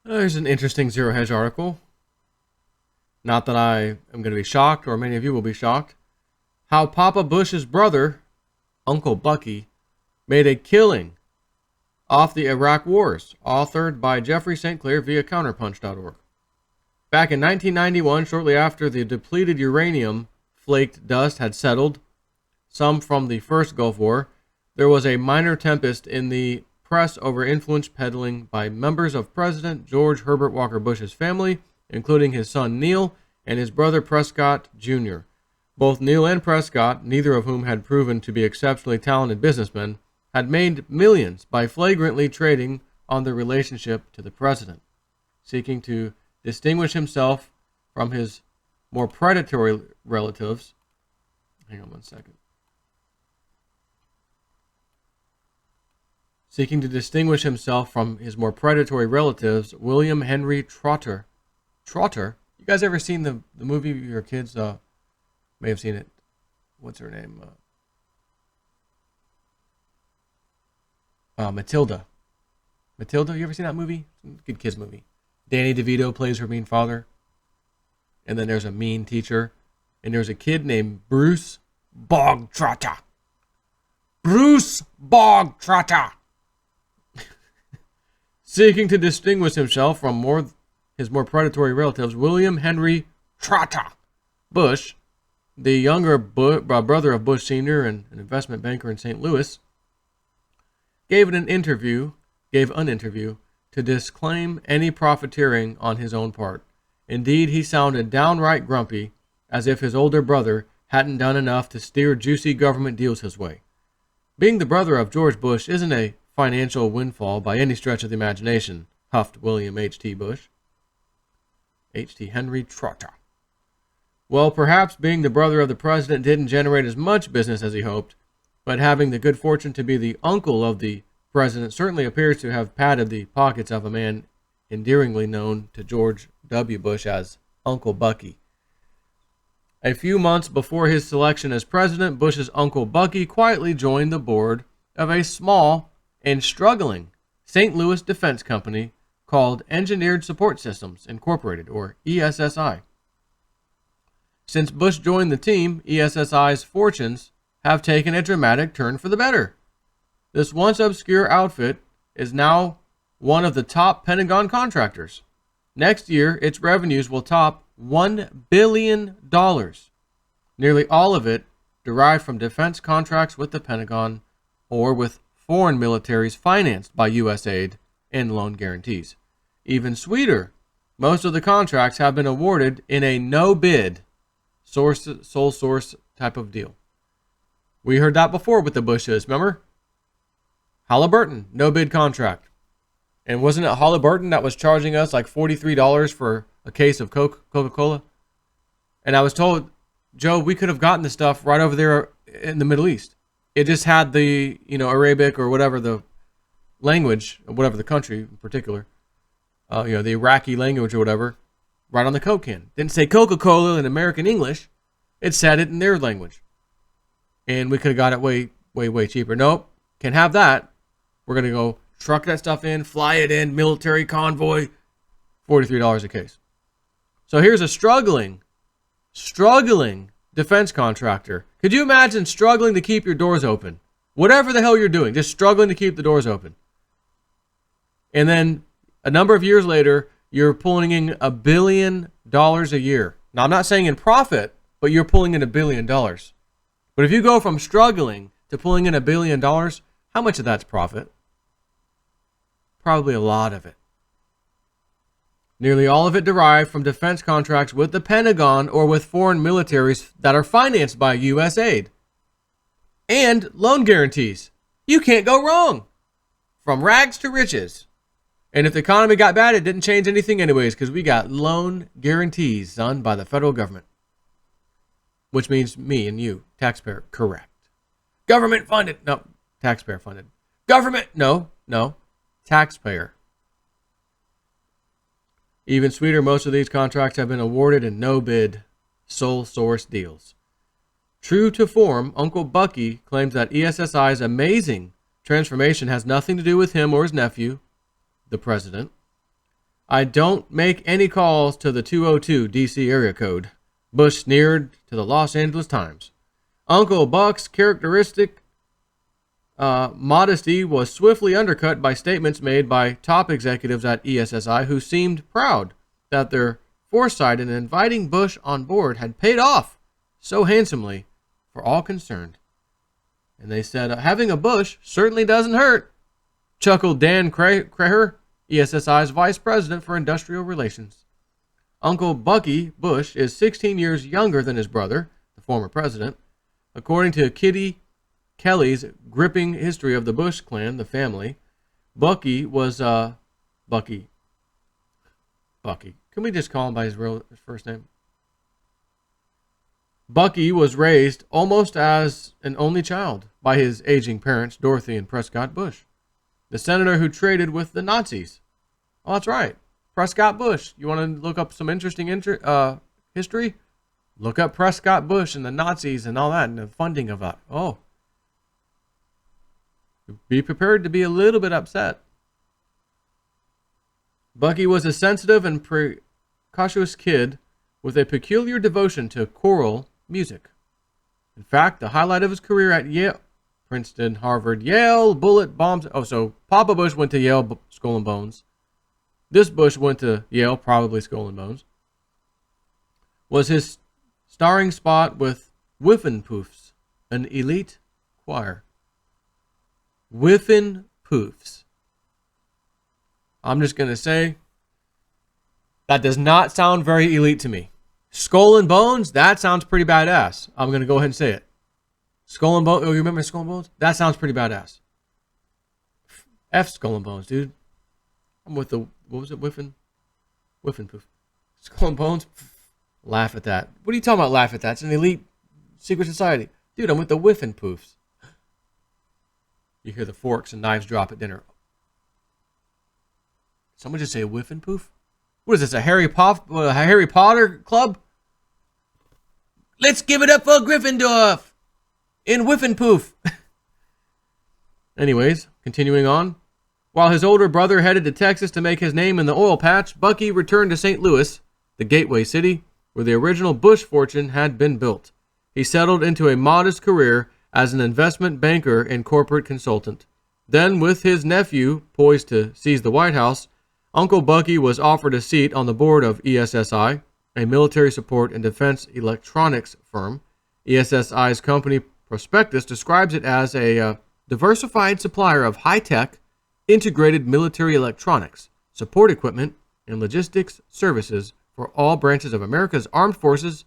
There's an interesting Zero Hedge article. Not that I am going to be shocked, or many of you will be shocked. How Papa Bush's brother, Uncle Bucky, made a killing off the Iraq Wars, authored by Jeffrey St. Clair via counterpunch.org. Back in 1991, shortly after the depleted uranium flaked dust had settled, some from the first Gulf War, there was a minor tempest in the press over influence peddling by members of President George Herbert Walker Bush's family, including his son Neil and his brother Prescott Jr. Both Neil and Prescott, neither of whom had proven to be exceptionally talented businessmen, had made millions by flagrantly trading on their relationship to the president, seeking to distinguish himself from his more predatory relatives. Hang on one second. Seeking to distinguish himself from his more predatory relatives, William Henry Trotter. Trotter? You guys ever seen the movie? Your kids may have seen it. What's her name? Matilda. Matilda, you ever seen that movie? Good kids movie. Danny DeVito plays her mean father. And then there's a mean teacher. And there's a kid named Bruce Bogtrotter. Bruce Bogtrotter. Seeking to distinguish himself from his more predatory relatives, William Henry Trotter Bush, the younger brother of Bush Sr. and an investment banker in St. Louis, gave an interview to disclaim any profiteering on his own part. Indeed, he sounded downright grumpy, as if his older brother hadn't done enough to steer juicy government deals his way. Being the brother of George Bush isn't a financial windfall by any stretch of the imagination, huffed William H.T. Bush. H.T. Henry Trotter. Well, perhaps being the brother of the president didn't generate as much business as he hoped, but having the good fortune to be the uncle of the president certainly appears to have padded the pockets of a man endearingly known to George W. Bush as Uncle Bucky. A few months before his selection as president, Bush's Uncle Bucky quietly joined the board of a small and struggling St. Louis defense company called Engineered Support Systems Incorporated, or ESSI. Since Bush joined the team, ESSI's fortunes have taken a dramatic turn for the better. This once obscure outfit is now one of the top Pentagon contractors. Next year, its revenues will top $1 billion, nearly all of it derived from defense contracts with the Pentagon or with foreign militaries financed by U.S. aid and loan guarantees. Even sweeter, most of the contracts have been awarded in a no-bid, sole source type of deal. We heard that before with the Bushes, remember? Halliburton, no-bid contract. And wasn't it Halliburton that was charging us like $43 for a case of Coca-Cola? And I was told, Joe, we could have gotten the stuff right over there in the Middle East. It just had the, Arabic or whatever the language, whatever the country in particular, the Iraqi language or whatever, right on the Coke can. Didn't say Coca-Cola in American English. It said it in their language. And we could have got it way, way, way cheaper. Nope, can't have that. We're going to go truck that stuff in, fly it in, military convoy, $43 a case. So here's a struggling defense contractor. Could you imagine struggling to keep your doors open? Whatever the hell you're doing, just struggling to keep the doors open. And then a number of years later, you're pulling in $1 billion a year. Now, I'm not saying in profit, but you're pulling in $1 billion. But if you go from struggling to pulling in $1 billion, how much of that's profit? Probably a lot of it. Nearly all of it derived from defense contracts with the Pentagon or with foreign militaries that are financed by U.S. aid. And loan guarantees. You can't go wrong. From rags to riches. And if the economy got bad, it didn't change anything anyways, because we got loan guarantees done by the federal government. Which means me and you, taxpayer, correct. Government funded. No, taxpayer funded. Government, no, taxpayer. Even sweeter, most of these contracts have been awarded in no-bid, sole source deals. True to form, Uncle Bucky claims that ESSI's amazing transformation has nothing to do with him or his nephew, the president. I don't make any calls to the 202 DC area code, Bush sneered to the Los Angeles Times. Uncle Buck's characteristic modesty was swiftly undercut by statements made by top executives at ESSI who seemed proud that their foresight in inviting Bush on board had paid off so handsomely for all concerned. And they said, having a Bush certainly doesn't hurt, chuckled Dan Kraher, ESSI's vice president for industrial relations. Uncle Bucky Bush is 16 years younger than his brother, the former president. According to Kitty Kelly's gripping history of the Bush clan, the family, Bucky was, Bucky. Can we just call him by his first name? Bucky was raised almost as an only child by his aging parents, Dorothy and Prescott Bush, the senator who traded with the Nazis. Oh, that's right. Prescott Bush. You want to look up some interesting history? Look up Prescott Bush and the Nazis and all that and the funding of that. Oh. Be prepared to be a little bit upset. Bucky was a sensitive and precocious kid with a peculiar devotion to choral music. In fact, the highlight of his career at Yale, Princeton, Harvard, Yale, bullet bombs. Oh, so Papa Bush went to Yale, Skull and Bones. This Bush went to Yale, probably Skull and Bones. Was his starring spot with Whiffenpoofs, an elite choir. Whiffenpoofs. I'm just going to say, that does not sound very elite to me. Skull and Bones, that sounds pretty badass. I'm going to go ahead and say it. Skull and Bones, oh, you remember Skull and Bones? That sounds pretty badass. F Skull and Bones, dude. I'm with the, what was it, Whiffenpoof. Skull and Bones? Laugh at that. What are you talking about, laugh at that? It's an elite secret society. Dude, I'm with the Whiffenpoofs. You hear the forks and knives drop at dinner. Someone just say Whiffenpoof? What is this, a Harry Potter club? Let's give it up for Gryffindor in Whiffenpoof. Anyways, continuing on. While his older brother headed to Texas to make his name in the oil patch, Bucky returned to St. Louis, the gateway city, where the original Bush fortune had been built. He settled into a modest career as an investment banker and corporate consultant. Then, with his nephew poised to seize the White House, Uncle Bucky was offered a seat on the board of ESSI, a military support and defense electronics firm. ESSI's company prospectus describes it as a diversified supplier of high-tech, integrated military electronics, support equipment, and logistics services for all branches of America's armed forces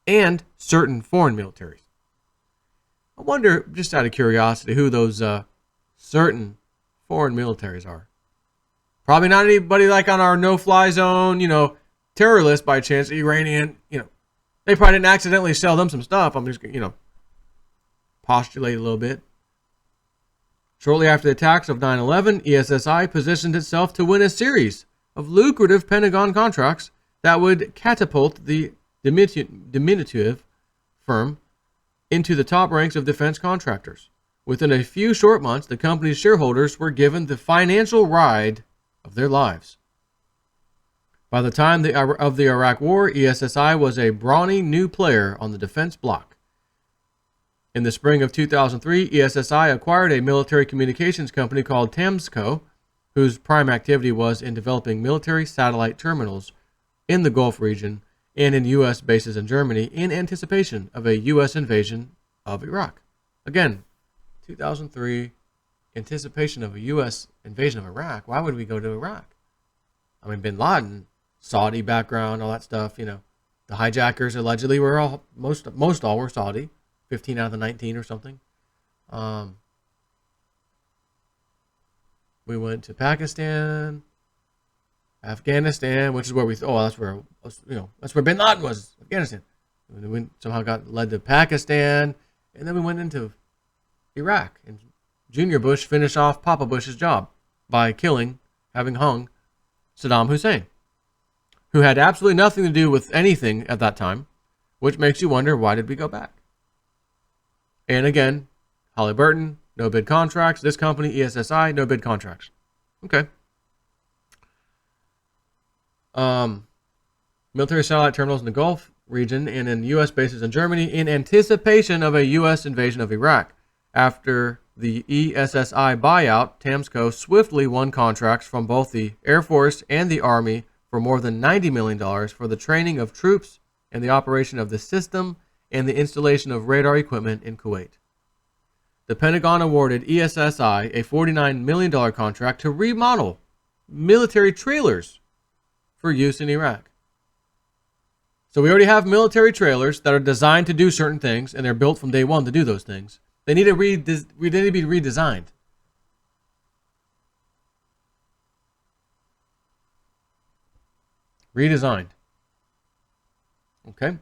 and certain foreign militaries. I wonder, just out of curiosity, who those certain foreign militaries are. Probably not anybody like on our no-fly zone, terror list by chance, Iranian, They probably didn't accidentally sell them some stuff. I'm just, postulate a little bit. Shortly after the attacks of 9/11, ESSI positioned itself to win a series of lucrative Pentagon contracts that would catapult the diminutive firm into the top ranks of defense contractors. Within a few short months, the company's shareholders were given the financial ride of their lives. By the time of the Iraq War, ESSI was a brawny new player on the defense block. In the spring of 2003, ESSI acquired a military communications company called Tamsco, whose prime activity was in developing military satellite terminals in the Gulf region and in U.S. bases in Germany in anticipation of a U.S. invasion of Iraq. Again, 2003, anticipation of a U.S. invasion of Iraq. Why would we go to Iraq? I mean, bin Laden, Saudi background, all that stuff, The hijackers allegedly were all, most all were Saudi. 15 out of the 19 or something. We went to Pakistan, Afghanistan, which is where that's where bin Laden was, Afghanistan. And we somehow got led to Pakistan, and then we went into Iraq. And Junior Bush finished off Papa Bush's job by having hung Saddam Hussein, who had absolutely nothing to do with anything at that time, which makes you wonder, why did we go back? And again, Halliburton, no bid contracts. This company, ESSI, no bid contracts. Okay. Military satellite terminals in the Gulf region and in U.S. bases in Germany in anticipation of a U.S. invasion of Iraq. After the ESSI buyout, Tamsco swiftly won contracts from both the Air Force and the Army for more than $90 million for the training of troops and the operation of the system and the installation of radar equipment in Kuwait. The Pentagon awarded ESSI a $49 million contract to remodel military trailers for use in Iraq. So we already have military trailers that are designed to do certain things, and they're built from day one to do those things. They need to be redesigned. Redesigned. Okay.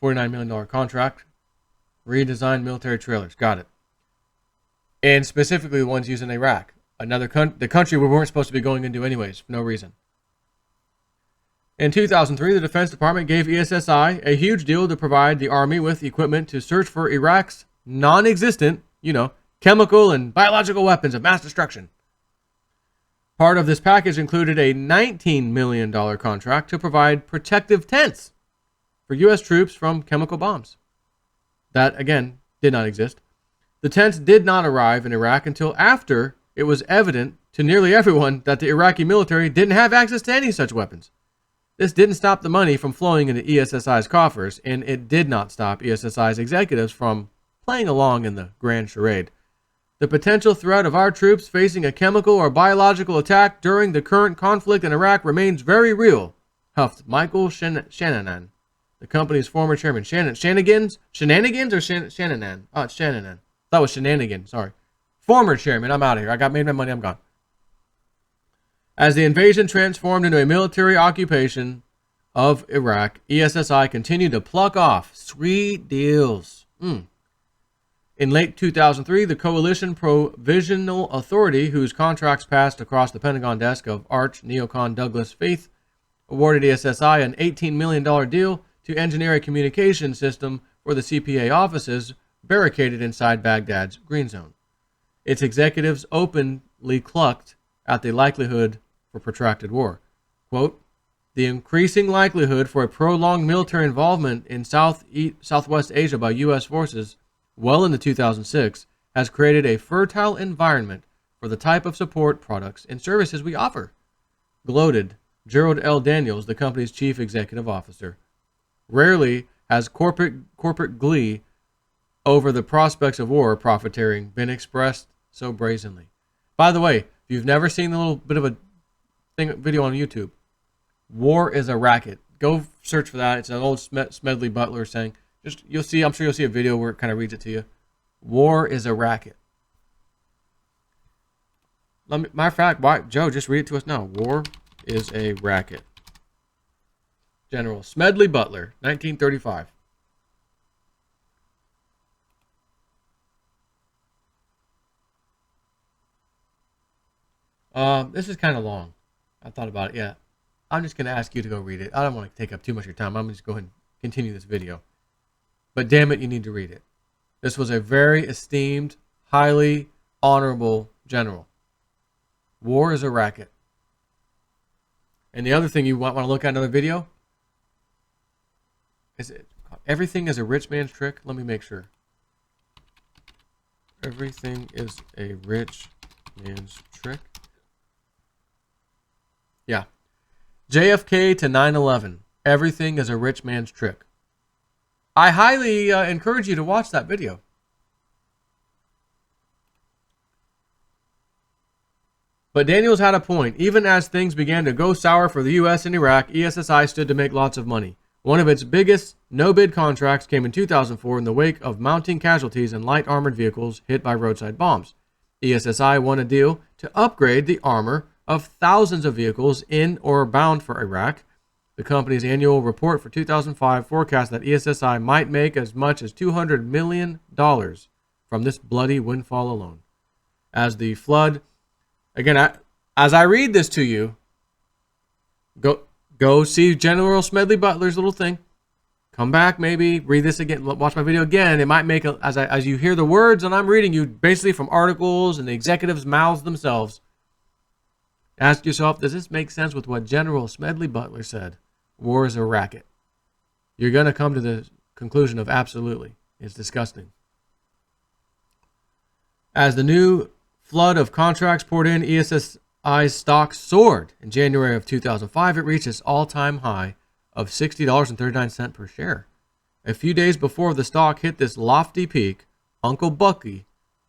$49 million contract. Redesigned military trailers. Got it. And specifically the ones used in Iraq. The country we weren't supposed to be going into anyways, for no reason. In 2003, the Defense Department gave ESSI a huge deal to provide the Army with equipment to search for Iraq's non-existent, chemical and biological weapons of mass destruction. Part of this package included a $19 million contract to provide protective tents for U.S. troops from chemical bombs. That, again, did not exist. The tents did not arrive in Iraq until after it was evident to nearly everyone that the Iraqi military didn't have access to any such weapons. This didn't stop the money from flowing into ESSI's coffers, and it did not stop ESSI's executives from playing along in the grand charade. The potential threat of our troops facing a chemical or biological attack during the current conflict in Iraq remains very real, huffed Michael Shanahan, the company's former chairman. Shenanigans or Shanahan? Oh, it's Shanahan. That was Shenanigan, sorry. Former chairman, I'm out of here. I made my money, I'm gone. As the invasion transformed into a military occupation of Iraq, ESSI continued to pluck off sweet deals. In late 2003, the Coalition Provisional Authority, whose contracts passed across the Pentagon desk of arch neocon Douglas Feith, awarded ESSI an $18 million deal to engineer a communication system for the CPA offices barricaded inside Baghdad's Green Zone. Its executives openly clucked at the likelihood for protracted war. Quote, the increasing likelihood for a prolonged military involvement in Southwest Asia by U.S. forces well into 2006 has created a fertile environment for the type of support, products, and services we offer, gloated Gerald L. Daniels, the company's chief executive officer. Rarely has corporate glee over the prospects of war profiteering been expressed so brazenly. By the way, if you've never seen a little bit of a video on YouTube, War is a Racket. Go search for that. It's an old Smedley Butler saying. I'm sure you'll see a video where it kind of reads it to you. War is a racket. Matter of fact, why, Joe, just read it to us now. War is a racket. General Smedley Butler, 1935. This is kind of long. I thought about it. Yeah. I'm just going to ask you to go read it. I don't want to take up too much of your time. I'm going to just go ahead and continue this video. But damn it, you need to read it. This was a very esteemed, highly honorable general. War is a racket. And the other thing you want to look at another video is everything is a rich man's trick. Let me make sure. Everything is a rich man's trick. Yeah. JFK to 9/11. Everything is a rich man's trick. I highly encourage you to watch that video. But Daniels had a point. Even as things began to go sour for the U.S. in Iraq, ESSI stood to make lots of money. One of its biggest no-bid contracts came in 2004 in the wake of mounting casualties in light armored vehicles hit by roadside bombs. ESSI won a deal to upgrade the armor of thousands of vehicles in or bound for Iraq. The company's annual report for 2005 forecast that ESSI might make as much as $200 million from this bloody windfall alone. As the flood, again, as I read this to you, go see General Smedley Butler's little thing. Come back, maybe read this again, watch my video again. It might make as you hear the words, and I'm reading you basically from articles and the executives' mouths themselves. Ask yourself, does this make sense with what General Smedley Butler said? War is a racket. You're going to come to the conclusion of absolutely. It's disgusting. As the new flood of contracts poured in, ESSI's stock soared. In January of 2005, it reached its all-time high of $60.39 per share. A few days before the stock hit this lofty peak, Uncle Bucky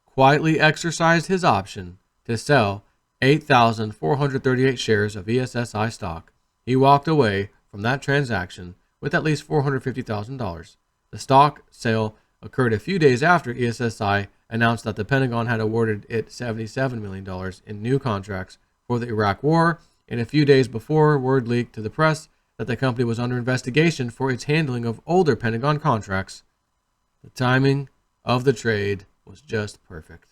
quietly exercised his option to sell 8,438 shares of ESSI stock. He walked away from that transaction with at least $450,000. The stock sale occurred a few days after ESSI announced that the Pentagon had awarded it $77 million in new contracts for the Iraq War, and a few days before, word leaked to the press that the company was under investigation for its handling of older Pentagon contracts. The timing of the trade was just perfect.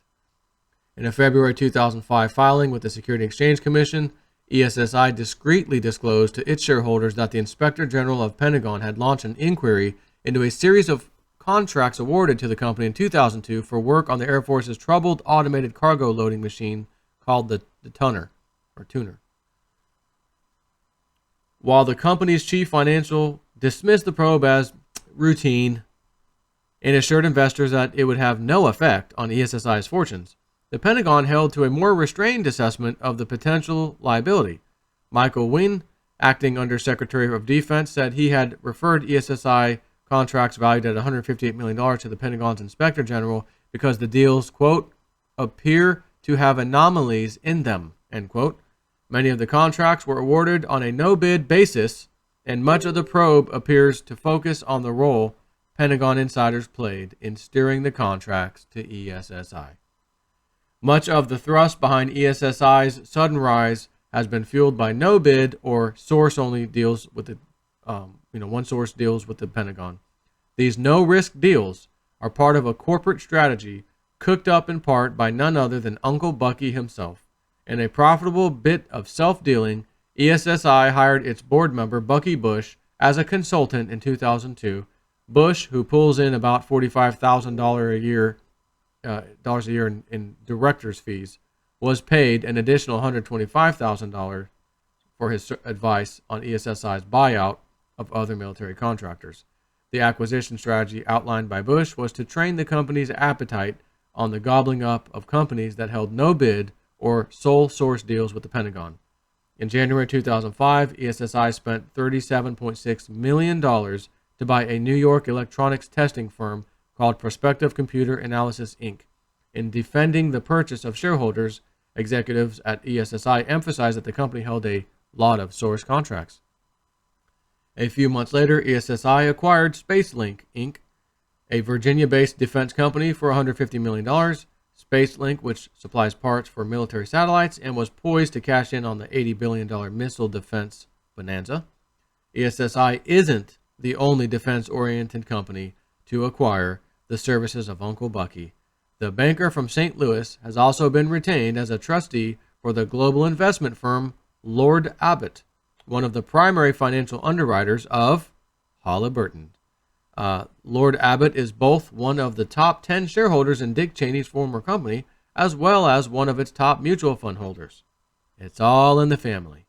In a February 2005 filing with the Securities and Exchange Commission, ESSI discreetly disclosed to its shareholders that the Inspector General of Pentagon had launched an inquiry into a series of contracts awarded to the company in 2002 for work on the Air Force's troubled automated cargo loading machine called the Tuner. While the company's chief financial dismissed the probe as routine and assured investors that it would have no effect on ESSI's fortunes, the Pentagon held to a more restrained assessment of the potential liability. Michael Wynn, acting Under Secretary of Defense, said he had referred ESSI contracts valued at $158 million to the Pentagon's Inspector General because the deals, quote, appear to have anomalies in them, end quote. Many of the contracts were awarded on a no-bid basis, and much of the probe appears to focus on the role Pentagon insiders played in steering the contracts to ESSI. Much of the thrust behind ESSI's sudden rise has been fueled by no-bid or source-only deals with the one-source deals with the Pentagon. These no-risk deals are part of a corporate strategy cooked up in part by none other than Uncle Bucky himself. In a profitable bit of self-dealing, ESSI hired its board member, Bucky Bush, as a consultant in 2002. Bush, who pulls in about $45,000 a year in director's fees, was paid an additional $125,000 for his advice on ESSI's buyout of other military contractors. The acquisition strategy outlined by Bush was to train the company's appetite on the gobbling up of companies that held no bid or sole source deals with the Pentagon. In January 2005, ESSI spent $37.6 million to buy a New York electronics testing firm called Prospective Computer Analysis, Inc. In defending the purchase of shareholders, executives at ESSI emphasized that the company held a lot of source contracts. A few months later, ESSI acquired SpaceLink, Inc., a Virginia-based defense company, for $150 million. SpaceLink, which supplies parts for military satellites and was poised to cash in on the $80 billion missile defense bonanza. ESSI isn't the only defense-oriented company to acquire the services of Uncle Bucky. The banker from St. Louis has also been retained as a trustee for the global investment firm Lord Abbett, one of the primary financial underwriters of Halliburton. Lord Abbett is both one of the top 10 shareholders in Dick Cheney's former company, as well as one of its top mutual fund holders. It's all in the family.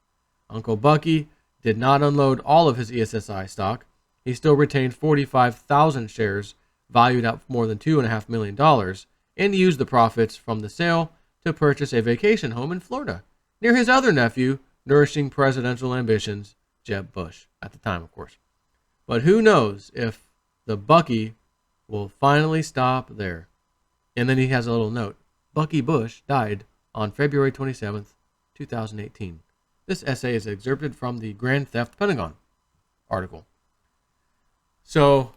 Uncle Bucky did not unload all of his ESSI stock. He still retained 45,000 shares valued at more than $2.5 million, and used the profits from the sale to purchase a vacation home in Florida, near his other nephew, nourishing presidential ambitions, Jeb Bush, at the time, of course. But who knows if the Bucky will finally stop there. And then he has a little note. Bucky Bush died on February 27th, 2018. This essay is excerpted from the Grand Theft Pentagon article. So,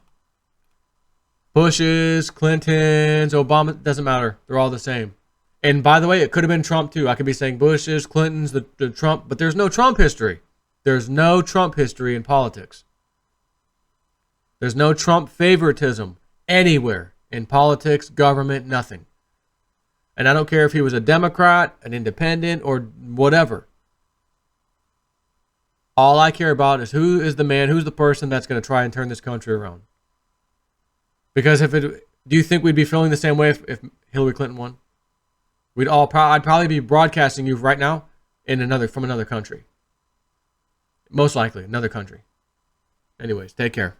Bushes, Clintons, Obama, doesn't matter. They're all the same. And by the way, it could have been Trump too. I could be saying Bushes, Clintons, the Trump, but there's no Trump history. There's no Trump history in politics. There's no Trump favoritism anywhere in politics, government, nothing. And I don't care if he was a Democrat, an independent, or whatever. All I care about is who is the man, who's the person that's going to try and turn this country around. Because do you think we'd be feeling the same way if Hillary Clinton won? I'd probably be broadcasting you right now. from another country. Most likely, another country. Anyways, take care.